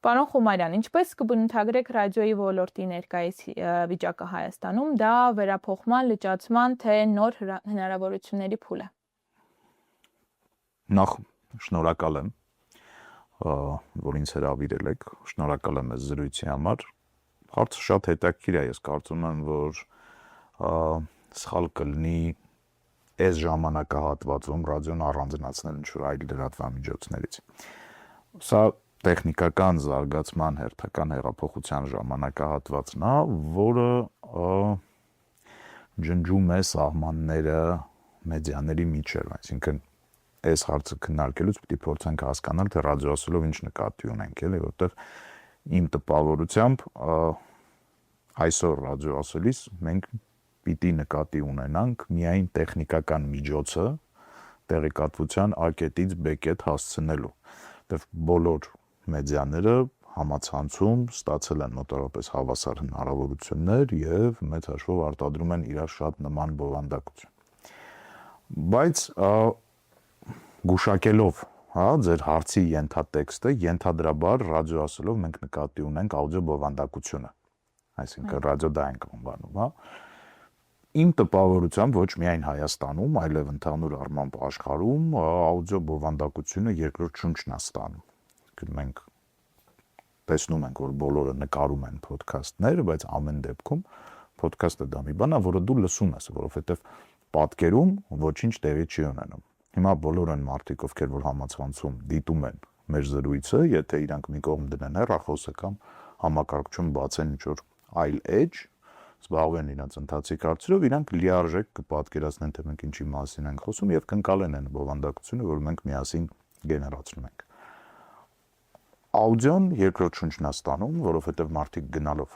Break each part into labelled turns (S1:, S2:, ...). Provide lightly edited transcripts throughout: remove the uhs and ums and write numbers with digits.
S1: Պարոն Խումարյան, ինչպես կբնութագրեք ռադիոյի ոլորտի ներկայիս վիճակը Հայաստանում, դա վերափոխման, լճացման, թե նոր հնարավորությունների փուլ է։
S2: Նախ շնորհակալ եմ, որ ինձ հրավիրել եք, շնորհակալ եմ այս զրույցի համար։ Հարցը շատ հետաքրքիր է, ես կարծում եմ, որ սխալ կլինի այս ժամանակահատվածում ռադիոն առանձնացնել ինչ-որ այլ լրատվամիջոցներից։ Սա տեխնիկական զարգացման հերթական հեղափոխության ժամանակահատվածն է, որը ջնջում է սահմանները մեդիաների միջև, այսինքն այս հարցը քննարկելուց պիտի փորձենք հասկանալ, թե ռադիո ասելով ինչ նկատի ունենք, էլի, որտեղ իմ տպավորությամբ այսօր ռադիո ասելիս մենք պիտի նկատի ունենանք միայն տեխնիկական միջոցը տեղեկատվության A կետից B կետ հասցնելու, որտեղ բոլոր մեդիաները համացանցում ստացել են մոտավորապես հավասար հնարավորություններ եւ մեծ հաշվով արտադրում են իրար շատ նման բովանդակություն։ Բայց գուշակելով, ձեր հարցի ենթատեքստը, ենթադրաբար ռադիո ասելով մենք նկատի ունենք աուդիո բովանդակությունը, այսինքն ռադիո դա ենք անվանում, Իմ տպավորությամբ ոչ միայն Հայաստանում, այլև ընդհանուր առմամբ աշխարհում աուդիո բովանդակությունը երկրորդ շունչն է ստանում։ Մենք տեսնում ենք, որ բոլորը նկարում են ոդքասթներ, բայց ամեն դեպքում ոդքասթը դա մի բան է, որը դու լսում ես, որովհետև պատկերում ոչինչ տեղի չի ունենում։ Հիմա բոլոր այն մարդիկ, ովքեր որ համացանցում դիտում են մեր զրույցը, եթե իրանք մի կողմ դնեն հեռախոսը կամ համակարգչում բացեն ինչ-որ այլ էջ, զբաղվեն իրենց ընթացիկ հարցերով, իրանք լիարժեք կպատկերացնեն, թե մենք ինչի մասին ենք խոսում եւ կընկալեն այն բովանդակությունը, որ մենք միասին գեներացնում ենք։ Աուդիոն երկրորդ շունչն է ստանում, որովհետև մարդիկ գնալով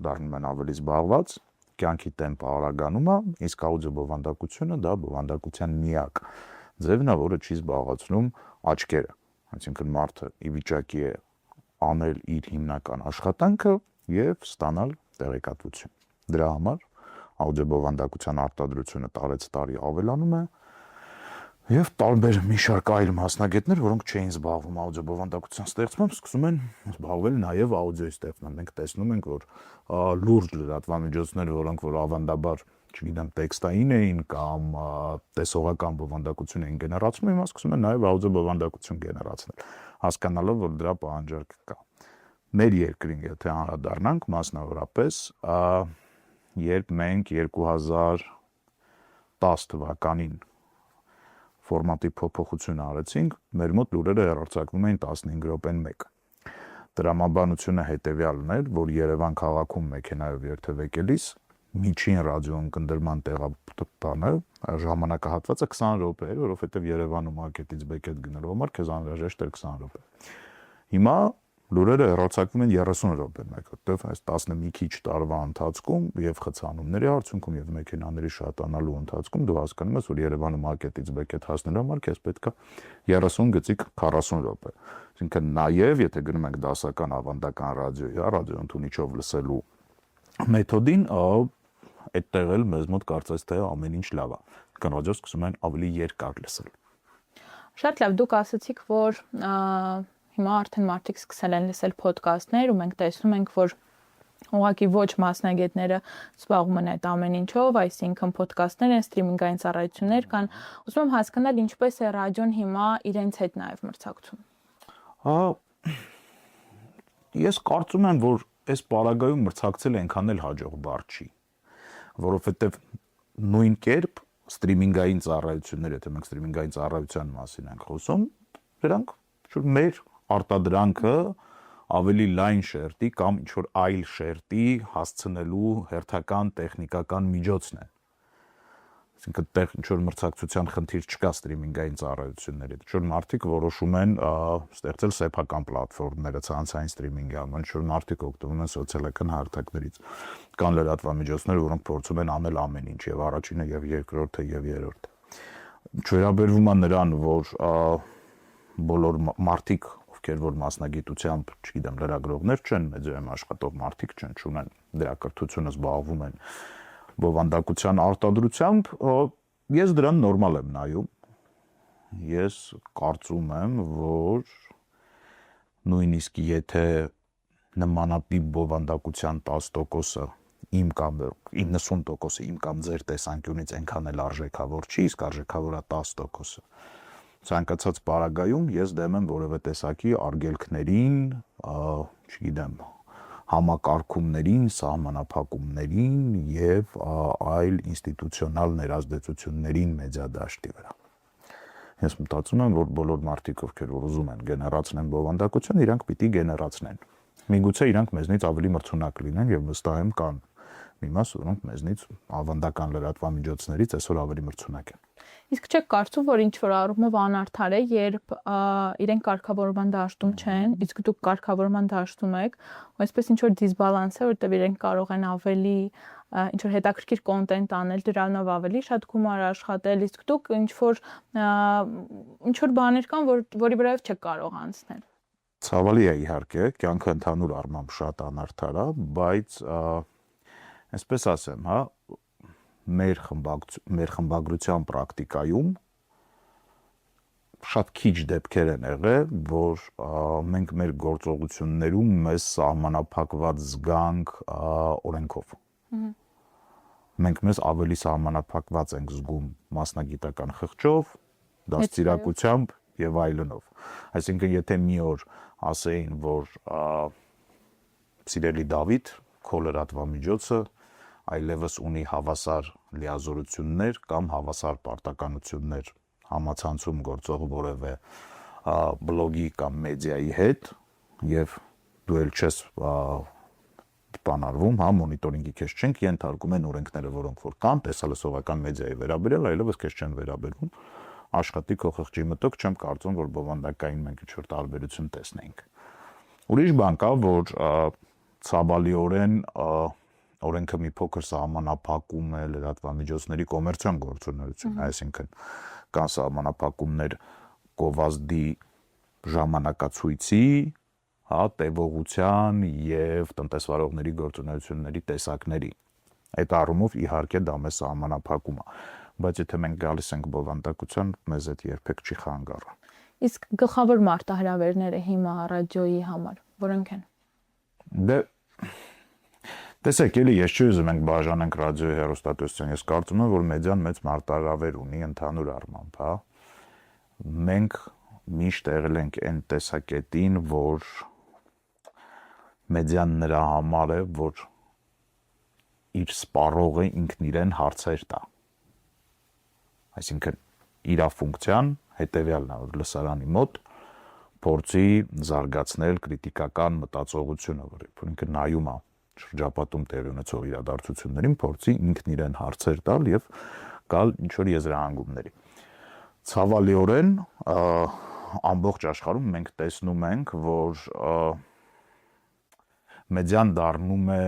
S2: դառնում են ավելի զբաղված, կյանքի տեմպը արագանում է, իսկ աուդիո բովանդակությունը դա բովանդակության միակ ձևն է, որը չի զբաղացնում աչքերը։ Այսինքն մարդը ի վիճակի է անել իր հիմնական աշխատանքը եւ ստանալ տեղեկատվություն։ Դրա համար աուդիո բովանդակության արտադրությունը տարեցտարի ավելանում է եւ տարբեր մի շարք այլ մասնագետներ, որոնք չէին զբաղվում աուդիո բովանդակության ստեղծմամբ, սկսում են զբաղվել նաեւ աուդիոյի ստեղծմամբ։ Մենք տեսնում ենք, որ լուրջ լրատվամիջոցներ, որոնք որ ավանդաբար, չգիտեմ, տեքստային էին կամ տեսողական բովանդակություն էին գեներացնում, հիմա սկսում են նաեւ աուդիո բովանդակություն գեներացնել, հասկանալով, որ դրա պահանջարկը կա։ Մեր երկրին, եթե անդրադառնանք մասնավորապես, երբ մենք 2010 թվականին ֆորմատի փոփոխություն արեցինք, մեր մոտ լուրերը հեռարձակվում էին 15 րոպեն 1։ Տրամաբանությունը հետևյալն էր, որ Երևան քաղաքում մեքենայով երթևեկելիս միջին ռադիո ընկնդրման տեղաբանը ժամանակահատվածը 20 րոպե էր, որովհետև Երևանում A կետից B կետ գնալու համար քեզ անհրաժեշտ էր 20 րոպե։ Հիմա լուրերը հեռարձակվում են 30 րոպեն 1, որտեղ այս 10 մի քիչ տարվա ընթացքում եւ խցանումների արդյունքում եւ մեքենաների շատանալու ընթացքում դու հասկանում ես, որ Երևանում A կետից B կետ հասնելու համար քեզ պետք է 30 գծիկ 40 րոպե։ Այսինքն նաեւ եթե գնում ենք դասական ավանդական ռադիոյի, ռադիո ընդունիչով լսելու մեթոդին, այդտեղ էլ մեզ մոտ կարծես թե ամեն ինչ լավ է։ Կան ռադիո սկսում են ավելի երկար լսել։
S1: Շատ լավ, դուք ասացիք, որ հիմա արդեն մարդիկ սկսել են լսել ոդքասթներ ու մենք տեսնում ենք, որ ուղղակի ոչ մասնագետները զբաղվում են այդ ամեն ինչով, այսինքն ոդքասթներ են, սթրիմինգային ծառայություններ կան։ Ուզում եմ հասկանալ ինչպես է ռադիոն հիմա իրենց հետ նաև մրցակցում։
S2: Ես կարծում եմ, որ այս պարագայում մրցակցել այնքան էլ հաջող բառ չի, որովհետև նույն կերպ սթրիմինգային ծառայություններ, եթե մենք սթրիմինգային ծառայության մասին ենք խոսում, դրանք մեր արտադրանքը ավելի լայն շերտի կամ ինչ-որ այլ շերտի հասցնելու հերթական տեխնիկական միջոցն է։ Այսինքն ինչ-որ մրցակցության խնդիր չկա սթրիմինգային ծառայությունների։ Ինչ-որ մարդիկ որոշում են ստեղծել սեփական պլատֆորմները, ցանցային սթրիմինգի անում, ինչ-որ մարդիկ օգտվում են սոցիալական հարթակներից։ Կան լրատվամիջոցներ, որոնք փորձում են անել ամեն ինչ, եւ առաջինը, եւ երկրորդը, եւ երրորդը։ Չվերաբերվում է նրան, որ բոլոր մարդիկ ովքեր որ մասնագիտությամբ, չգիտեմ, լրագրողներ չեն, մեդիայում աշխատող մարդիկ չեն, չունեն դրա կրթությունը, զբաղվում են բովանդակության արտադրությամբ, ես դրան նորմալ եմ նայում։ Ես կարծում եմ, որ նույնիսկ եթե նմանատիպ բովանդակության 10%-ը իմ կամ 90%-ը իմ կամ ձեր տեսանկյունից այնքան էլ արժեքավոր չի, իսկ արժեքավոր է 10%-ը։ Ցանկացած պարագայում ես դեմ եմ որևէ տեսակի արգելքներին, չգիտեմ, համակարգումներին, սահմանափակումներին եւ այլ ինստիտուցիոնալ ներազդեցություններին մեդիա դաշտի վրա։ Ես մտածում եմ, որ բոլոր մարդիկ, ովքեր որ ուզում են գեներացնեն բովանդակություն, իրանք պիտի գեներացնեն։ Միգուցե իրանք մեզնից ավելի մրցունակ լինեն եւ վստահ եմ կան մի մաս, որոնք մեզնից ավանդական լրատվամիջոցներից այսօր ավելի մրցունակ են։
S1: Իսկ չեք կարծում, որ ինչ որ առումով անարդար է, երբ իրենք կարգավորման դաշտում չեն, իսկ դուք կարգավորման դաշտում եք, ու այսպես ինչ որ դիսբալանս է, որտեղ իրենք կարող են ավելի ինչ որ հետաքրքիր կոնտենտ անել, դրանով ավելի շատ գումար աշխատել, իսկ դուք ինչ որ բաներ կան, որի վրայով չեք կարող անցնել։
S2: Ցավալի է իհարկե, կյանքը ընդհանուր առմամբ շատ անարդար է, բայց այսպես ասեմ, հա, մեր խմբագրության պրակտիկայում շատ քիչ դեպքեր են եղել, որ մենք մեր գործողություններում մեզ սահմանափակված զգանք օրենքով։ Մենք մեզ ավելի սահմանափակված ենք զգում մասնագիտական խղճով, դաստիարակությամբ եւ այլնով։ Այսինքն, եթե մի օր ասեին, որ սիրելի Դավիթ, քո լրատվամիջոցը այլևս ունի հավասար լիազորություններ կամ հավասար պարտականություններ համացանցում գործող որևէ բլոգի կամ մեդիայի հետ եւ դու էլ չես բանարվում, հա, մոնիտորինգի քեզ չենք ենթարկում են օրենքները, որոնք որ կան, տեսալսողական մեդիայի վերաբերյալ, այլևս քեզ չեն վերաբերվում, աշխատի քո խղճի մտок, չեմ կարծում, որ բովանդակային մենք ինչ-որ տարբերություն տեսնենք։ Ուրիշ բան կա, որ ցավալիորեն օրենքը մի փոքր սահմանափակում է լրատվամիջոցների կոմերցիոն գործունեություն, այսինքն կան սահմանափակումներ գովազդի ժամանակացույցի, հա, տևողության եւ տնտեսվարողների գործունեությունների տեսակների։ Այդ առումով իհարկե դա մեզ սահմանափակում է, բայց եթե մենք գալիս ենք բովանդակության, մեզ այդ երբեք չի խանգարում։
S1: Իսկ գլխավոր մարտահրավերները հիմա ռադիոյի համար որոնք են։
S2: Դե տեսեք, էլի ես չի ուզում ենք բաժանենք ռադիոյի հեռուստատեսության։ Ես կարծում եմ, որ մեդիան մեծ մարտահրավեր ունի ընդհանուր առմամբ, հա։ Մենք միշտ եղել ենք այն տեսակետին, որ մեդիան նրա համար է, որ իր սպառողը ինքն իրեն հարցեր տա։ Այսինքն իր ֆունկցիան հետևյալն է, որ լսարանի մոտ փորձի զարգացնել քրիտիկական մտածողությունը, որ ինքը նայում է շրջապատում տեղի ունեցող իրադարձություններին, փորձի ինքն իրեն հարցեր տալ եւ գալ ինչ որ եզրահանգումների։ Ցավալիորեն ամբողջ աշխարհում մենք տեսնում ենք, որ մեդիան դառնում է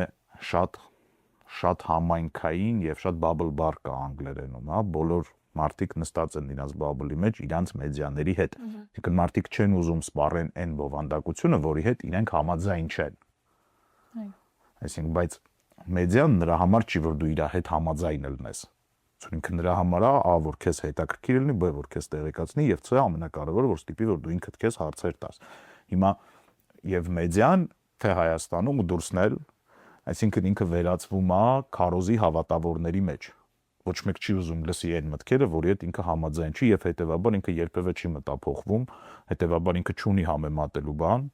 S2: շատ համայնքային եւ շատ bubble bar կա անգլերենում, հա, բոլոր մարդիկ նստած են իրենց բաբլի մեջ իրանց մեդիաների հետ։ Այսինքն մարդիկ չեն ուզում սպառեն այն բովանդակությունը, որի հետ իրենք համաձայն չեն։ Այսինքն, բայց մեդիան նրա համար չի, որ դու իր հետ համաձայն ելնես։ Ինքը նրա համար է, A, որ քեզ հետաքրքիր լինի, B, որ քեզ տեղեկացնի, եւ C, ամենակարևորը, որ ստիպի, որ դու ինքդ քեզ հարցեր տաս։ Հիմա եւ մեդիան թե Հայաստանում ու դուրսն էլ, այսինքն ինքը վերածվում է քարոզի հավատավորների մեջ։ Ոչ մեկ չի ուզում լսի այն մտքերը, որի հետ ինքը համաձայն չի եւ հետեւաբար ինքը երբևէ չի մտափոխվում, հետեւաբար ինքը չունի համեմատելու բան,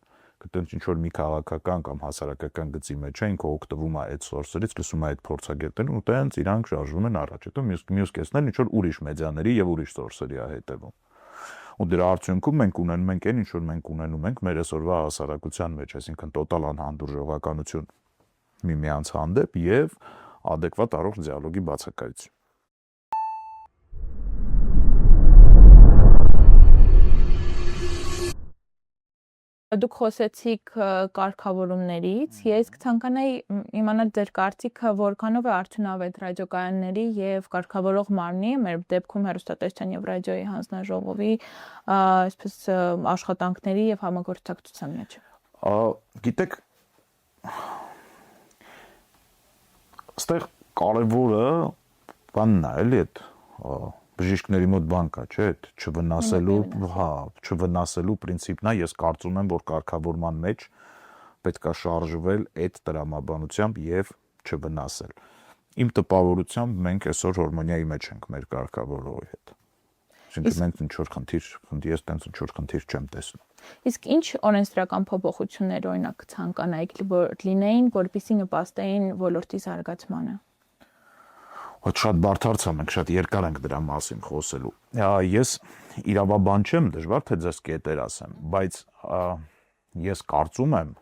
S2: կտենց ինչ որ մի քաղաքական կամ հասարակական գծի մեջ է, ինքը օգտվում է այդ սորսերից, լսում է այդ փորձագետներն ու տենց իրանք շարժվում են առաջ, հետո մյուս կեսներն ինչ որ ուրիշ մեդիաների եւ ուրիշ սորսերի է հետեւում։ Ու դրա արդյունքում մենք ունենում ենք այն ինչ որ մենք ունենում ենք մեր այսօրվա հասարակության մեջ, այսինքն տոտալ անհանդուրժողականություն միմյանց հանդեպ եւ adekvat առողջ դիալոգի բացակայություն։
S1: Դուք խոսեցիք կարգավորումներից, ես կցանկանայի իմանալ ձեր կարծիքը, որքանով է արդյունավետ ռադիոկայանների եւ կարգավորող մարմնի, մեր դեպքում հեռուստատեսության եւ ռադիոյի հանձնաժողովի, այսպես աշխատանքների եւ համագործակցության մեջ։
S2: Գիտեք, այստեղ կարևորը բանն է, էլի այդ բժիշկների մոտ բան կա, չէ՞, չվնասելու պրինցիպն է, ես կարծում եմ, որ կարգավորման մեջ պետք է շարժվել այդ տրամաբանությամբ եւ չվնասել։ Իմ տպավորությամբ մենք այսօր հորմոնիայի մեջ ենք մեր կարգավորողի հետ։ Այսինքն մենք ինչ-որ ես տենց ինչ-որ խնդիր չեմ տեսնում։
S1: Իսկ ինչ օրենսդրական փոփոխություններ օրինակ ցանկանայիք, որ լինեին, որպեսզի նպաստեին ոլորտի զարգացմանը։
S2: Շատ բարդ հարց է, մենք շատ երկար ենք դրա մասին խոսելու։ Ես իրավաբան չեմ, դժվար թե ձեզ կետեր ասեմ, բայց ես կարծում եմ,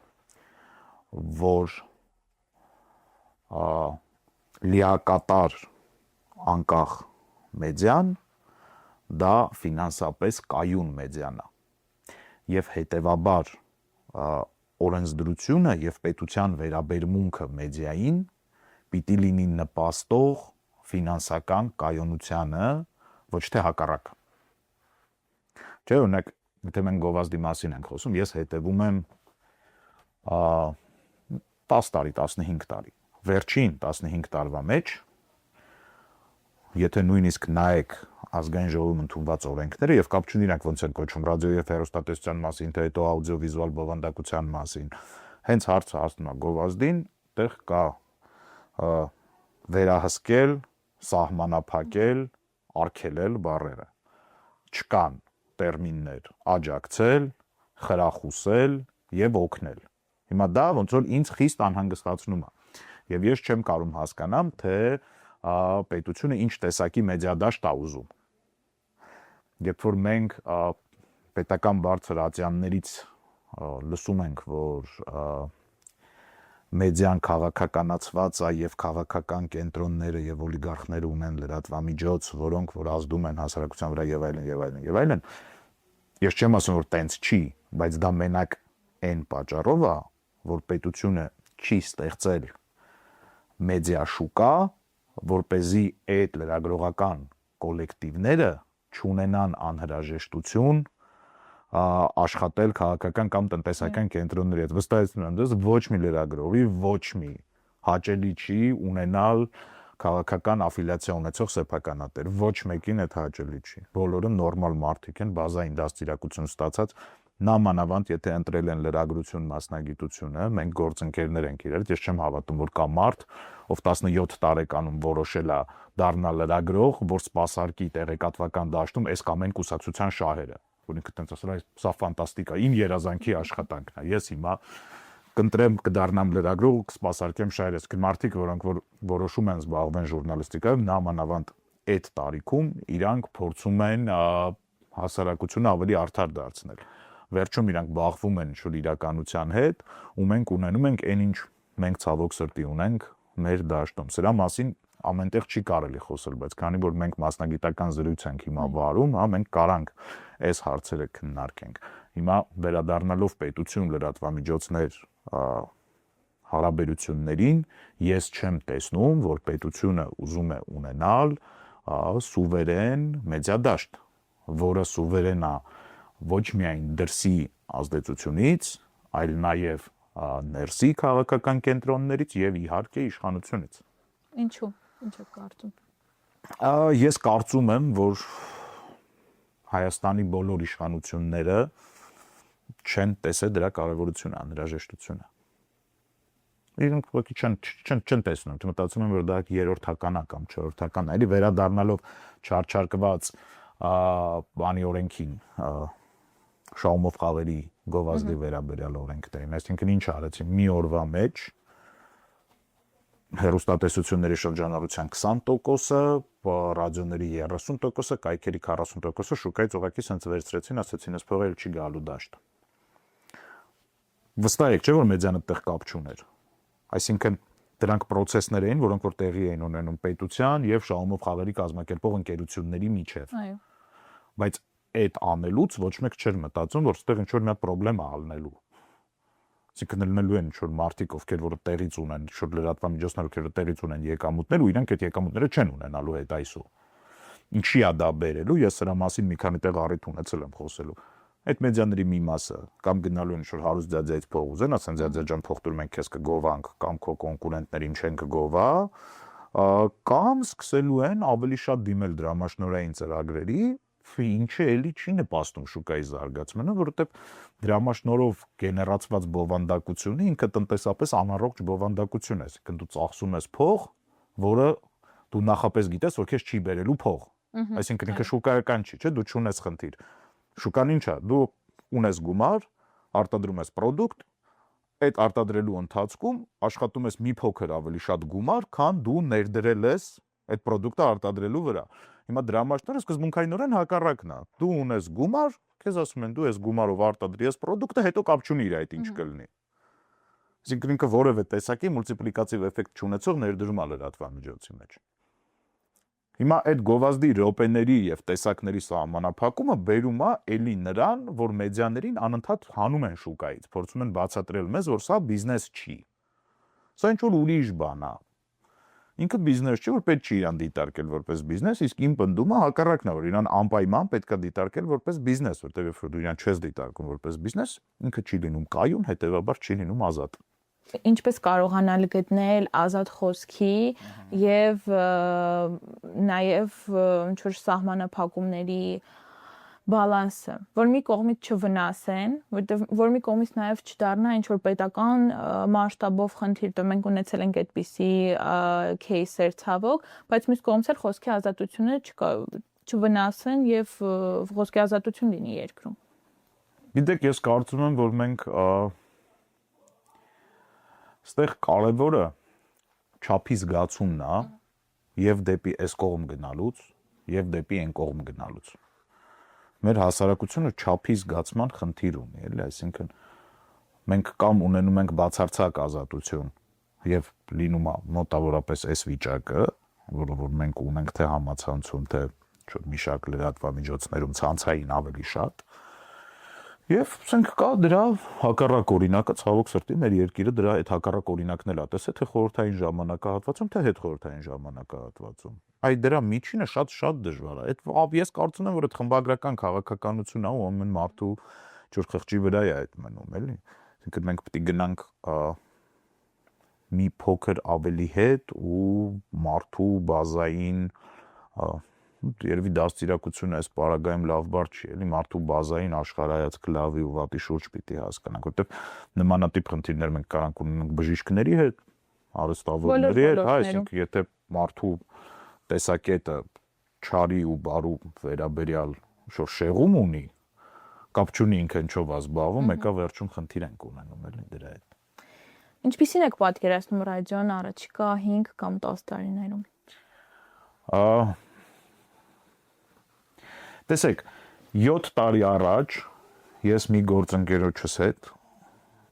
S2: որ լիակատար անկախ մեդիան դա ֆինանսապես կայուն մեդիան է։ Եվ հետևաբար օրենսդրությունը եւ պետության վերաբերմունքը մեդիային պիտի լինի նպաստող ֆինանսական կայունությանը, ոչ թե հակառակը։ Չէ, օրինակ, եթե մենք գովազդի մասին ենք խոսում, ես հետևում եմ 10 տարի, 15 տարի։ Վերջին 15 տարվա մեջ, եթե նույնիսկ նայեք ազգային ժողովում ընդունված օրենքները եւ կապ չունի իրանք ոնց են կոչվում ռադիո եւ հեռուստատեսության մասին, թե հետո աուդիովիզուալ բովանդակության մասին, հենց հարցը հասնում է գովազդին, տեղ կա վերահսկել, սահմանափակել, արգելել բառերը։ Չկան տերմիններ աջակցել, խրախուսել եւ օգնել։ Հիմա դա ոնց որ ինձ խիստ անհանգստացնում է։ Եվ ես չեմ կարող հասկանամ, թե պետությունը ինչ տեսակի մեդիադաշտ է ուզում։ Երբ որ մենք պետական բարձր ատյաններից լսում ենք, որ մեդիան քաղաքականացված է եւ քաղաքական կենտրոնները եւ օլիգարխները ունեն լրատվամիջոց, որոնք որ ազդում են հասարակության վրա եւ այլն եւ այլն եւ այլն։ Ես չեմ ասում, որ տենց չի, բայց դա մենակ այն պատճառով է, որ պետությունը չի ստեղծել մեդիա շուկա, որպեսզի այդ լրագրողական կոլեկտիվները չունենան անհրաժեշտություն աշխատել քաղաքական կամ տնտեսական կենտրոնների հետ։ Վստահեցնում եմ ձեզ, ոչ մի լրագրողի ոչ մի հաճելի չի ունենալ քաղաքական աֆիլիացիա ունեցող սեփականատեր, ոչ մեկին այդ հաճելի չի։ Բոլորը նորմալ մարդիկ են, բազային դաստիարակություն ստացած, նամանավանդ եթե ընտրել են լրագրություն մասնագիտությունը, մենք գործընկերներ ենք իրար, ես չեմ հավատում, որ կա մարդ, ով 17 տարեկանում որոշել է դառնալ լրագրող, որ սպասարկի տեղեկատվական դաշտում այս կամ այն կուսակցության շահերը։ Որ ինքը տենց ասել է, սա ֆանտաստիկ է, իմ երազանքի աշխատանքն է։ Ես հիմա կընտրեմ կդառնամ լրագրող ու կսպասարկեմ շահերս։ Մարդիկ, որոնք որ որոշում են զբաղվեն ժուրնալիստիկայով, նամանավանդ այդ տարիքում իրանք փորձում են հասարակությունը ավելի արդար դարձնել։ Վերջում իրանք բախվում են ինչ-որ իրականության հետ, ու մենք ունենում ենք այն ինչ մենք ցավոք սրտի ունենք մեր դաշտում։ Սրա մասին ամենտեղ չի կարելի խոսել, բայց քանի որ մենք մասնագիտական զրույց ենք հիմա վարում, մենք կարանք այս հարցերը քննարկենք։ Հիմա վերադառնալով պետություն լրատվամիջոցներ հարաբերություններին, ես չեմ տեսնում, որ պետությունը ուզում է ունենալ սուվերեն մեդիադաշտ, որը սուվերեն է ոչ միայն դրսի ազդեցությունից, այլ նաև ներսի քաղաքական կենտրոններից եւ իհարկե իշխանությունից։
S1: Ինչու՞։ Ինչ եք կարծում։
S2: Ես կարծում եմ, որ Հայաստանի բոլոր իշխանությունները չեն տեսել դրա կարևորությունը, անհրաժեշտությունը։ Իրենք ոքի չեն տեսնում, մտածում եմ, որ դա երրորդական է կամ չորրորդական է, էլի վերադառնալով չարչարկված բանի օրենքին, Շահումով խաղերի գովազդի վերաբերյալ օրենքներին, այսինքն ինչ արեցին մի օրվա մեջ հեռուստատեսությունների շրջանառության 20%-ը, ռադիոների 30%-ը, կայքերի 40%-ը շուկայից ուղղակի սենց վերցրեցին, ասեցին, այս փողերը չի գալու դաշտ։ Վստահ եք, չէ՞ որ մեդիան այդտեղ կապ չուներ։ Այսինքն դրանք պրոցեսներ էին, որոնք որ տեղի էին ունենում պետության եւ Շահումով խաղերի կազմակերպող ընկերությունների միջև։
S1: Այո։
S2: Բայց այդ անելուց ոչ մեկ չէր մտածում, որ այդտեղ ինչ-որ մի հատ խնդրեմ է ալնելու։ Այսինքն լինելու են ինչ-որ մարդիկ, ովքեր որ տեղից ունեն, ինչ-որ լրատվամիջոցներ, ովքեր տեղից ունեն եկամուտներ, ու իրանք այդ եկամուտները չեն ունենալու հետ այսօր։ Ինչի է դա բերելու, ես սրա մասին մի քանի տեղ առիթ ունեցել եմ խոսելու։ Այդ մեդիաների մի մասը կամ գնալու են ինչ-որ հարուստ ձյաձյայից փող ուզեն, ասեն ձյաձյա ջան, փող տուր մենք քեզ կգովանք, կամ քո կոնկուրենտներին չեն կգովա, կամ սկսելու են ավելի շատ դիմել դրամաշնորհային ծրագրերի, ինչը էլի չի նպաստում շուկայի զարգացմանը, որովհետև դրամաշնորհով գեներացված բովանդակությունը ինքը տնտեսապես անառողջ բովանդակություն է, այսինքն դու ծախսում ես փող, որը դու նախապես գիտես, որ քեզ չի բերելու փող։ Այսինքն ինքը շուկայական չի, չէ՞, դու չունես խնդիր։ Շուկան ի՞նչ է, դու ունես գումար, արտադրում ես product, այդ արտադրելու ընթացքում աշխատում ես մի փոքր ավելի շատ գումար, քան դու ներդրել ես այդ product-ը արտադրելու վրա։ Հիմա դրամաշնորհը սկզբունքայինորեն հակառակն է։ Դու ունես գումար, քեզ ասում են դու ես գումարով արտադրի ես product-ը, հետո կապ չունի իր այդ ինչ կլինի։ Այսինքն ինքը որևէ տեսակի մուլտիպլիկատիվ էֆեկտ չունեցող ներդրում է լրատվամիջոցի մեջ։ Հիմա այդ գովազդի րոպեների եւ տեսակների սահմանափակումը բերում է էլի նրան, որ մեդիաներին անընդհատ հանում են շուկայից, փորձում են բացատրել մեզ, որ սա բիզնես չի։ Սա ինչ-որ ուրիշ բան է։ Ինքը բիզնես չէ, որ պետք չի իրան դիտարկել որպես բիզնես, իսկ իմ պնդումը հակառակն է, որ իրան անպայման պետք է դիտարկել որպես բիզնես, որտեղ երբ որ դու իրան չես դիտարկում որպես բիզնես, ինքը չի լինում կայուն, հետեւաբար չի լինում ազատ։
S1: Ինչպես կարողանալ գտնել ազատ խոսքի եւ նաեւ ինչ որ սահմանափակումների բալանսը, որ մի կողմից չվնասեն, որ մի կողմից նաեւ չդառնա ինչ որ պետական մասշտաբով խնդիր, դե մենք ունեցել ենք այդպիսի кейսեր ցավոք, բայց մյուս կողմից էլ խոսքի ազատությունը չվնասեն եւ խոսքի ազատություն լինի երկրում։
S2: Գիտեք, ես կարծում եմ, որ մենք Ստեղ կարևորը չափի զգացումն է եւ դեպի այս կողմ գնալուց եւ դեպի այն կողմ գնալուց։ Մեր հասարակությունը չափի զգացման խնդիր ունի, էլի, այսինքն մենք կամ ունենում ենք բացարձակ ազատություն եւ լինում է մոտավորապես այս վիճակը, որը որ մենք ունենք թե համացանցում, թե մի շարք լրատվամիջոցներում ցանցային ավելի շատ։ Եվ ասենք կա դրա հակառակ օրինակը, ցավոք սրտի մեր երկիրը դրա այդ հակառակ օրինակն էլ է տեսել, թե խորհրդային ժամանակահատվածում, թե հետխորհրդային ժամանակահատվածում։ Այդ դրա միջինը շատ դժվար է։ Այդ ես կարծում եմ, որ այդ խմբագրական քաղաքականությունն է ու ամեն մարդու ջուր խղճի վրա է այդ մնում, էլի։ Այսինքն մենք պետք է գնանք մի փոքր ավելի հետ ու մարդու բազային երևի դաստիարակությունը այս պարագայում լավ բառ չի, էլի մարդու բազային աշխարհայացք լավի ու վատի շուրջ պիտի հասկանանք, որտեղ նմանատիպ խնդիրներ մենք կարանք ունենանք բժիշկների հետ, արհեստավորների հետ, այսինքն եթե մարդու տեսակետը չարի ու բարու վերաբերյալ շոր շեղում ունի, կապ չունի ինքը ինչով է զբաղվում, մեկը վերջում խնդիր ենք ունենում, էլի դրա հետ։
S1: Ինչպիսին եք պատկերացնում ռադիոն առաջիկա 5 կամ 10 տարիներում։
S2: Տեսեք, 7 տարի առաջ ես մի գործընկերոջս հետ,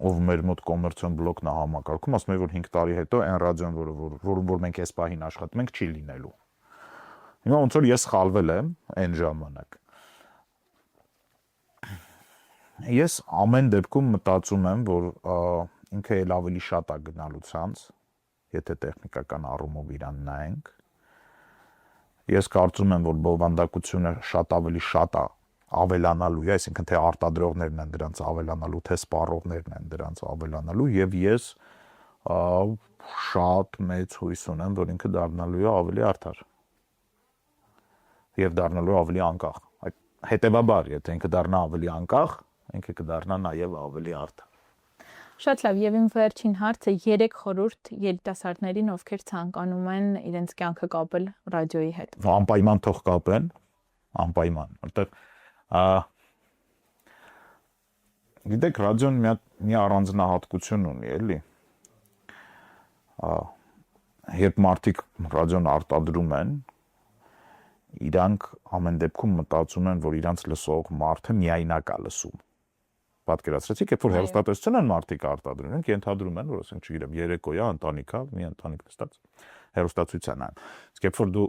S2: ով մեր մոտ կոմերցիոն բլոկն է համակարգում, ասում է, որ 5 տարի հետո այն ռադիոն, որ մենք այս պահին աշխատում ենք, չի լինելու։ Հիմա ոնց որ ես սխալվել եմ այն ժամանակ։ Ես ամեն դեպքում մտածում եմ, որ ինքը էլ ավելի շատ է գնալու ցանց, եթե տեխնիկական առումով իրան նայենք։ Ես կարծում եմ, որ բովանդակությունը շատ ավելի շատ է ավելանալու, այսինքն թե արտադրողներն են դրանց ավելանալու, թե սպառողներն են դրանց ավելանալու եւ ես շատ մեծ հույս ունեմ, որ ինքը դառնալու է ավելի արդար եւ դառնալու է ավելի անկախ։ Հետեւաբար, եթե ինքը դառնա ավելի անկախ, ինքը կդառնա նաեւ ավելի արդար։
S1: Շատ լավ, եւ իմ վերջին հարցը 3 խորհուրդ երիտասարդներին, ովքեր ցանկանում են իրենց կյանքը կապել ռադիոյի հետ։
S2: Անպայման թող կապեն, անպայման, որտեղ գիտեք, ռադիոն մի առանձնահատկություն ունի, էլի։ Երբ մարդիկ ռադիոն արտադրում են, իրանք ամեն դեպքում մտածում են, որ իրանք լսող մարդը միայնակ է լսում։ Պատկերացրեցիք, երբ որ հեռուստատեսություն են մարդիկ արտադրում են, ենթադրում են, որ ասենք չգիտեմ, երեկոյա ընտանիք է, մի ընտանիք նստած հեռուստացույցան են։ Իսկ երբ որ դու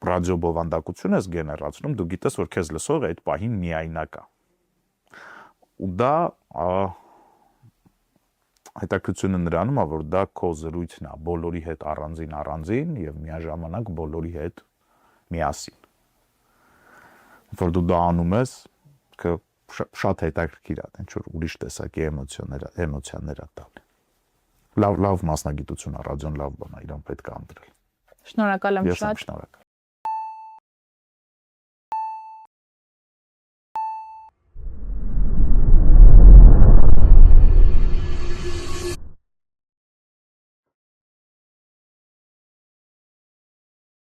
S2: ռադիո բովանդակություն ես գեներացնում, դու գիտես, որ քեզ լսողը այդ պահին միայնակ է։ Ու դա հետաքրքրությունը նրանում է, որ դա քո զրույցն է բոլորի հետ առանձին եւ միաժամանակ բոլորի հետ միասին։ Որ դու դա անում ես, շատ հետաքրքիր է, ինչ որ ուրիշ տեսակի էմոցիաներ է տալի։ Լավ մասնագիտություն է, ռադիոն լավ բան է, իրան պետք է ընտրել։
S1: Շնորհակալ եմ
S2: Ես եմ
S1: շատ։
S2: շնորհակալ։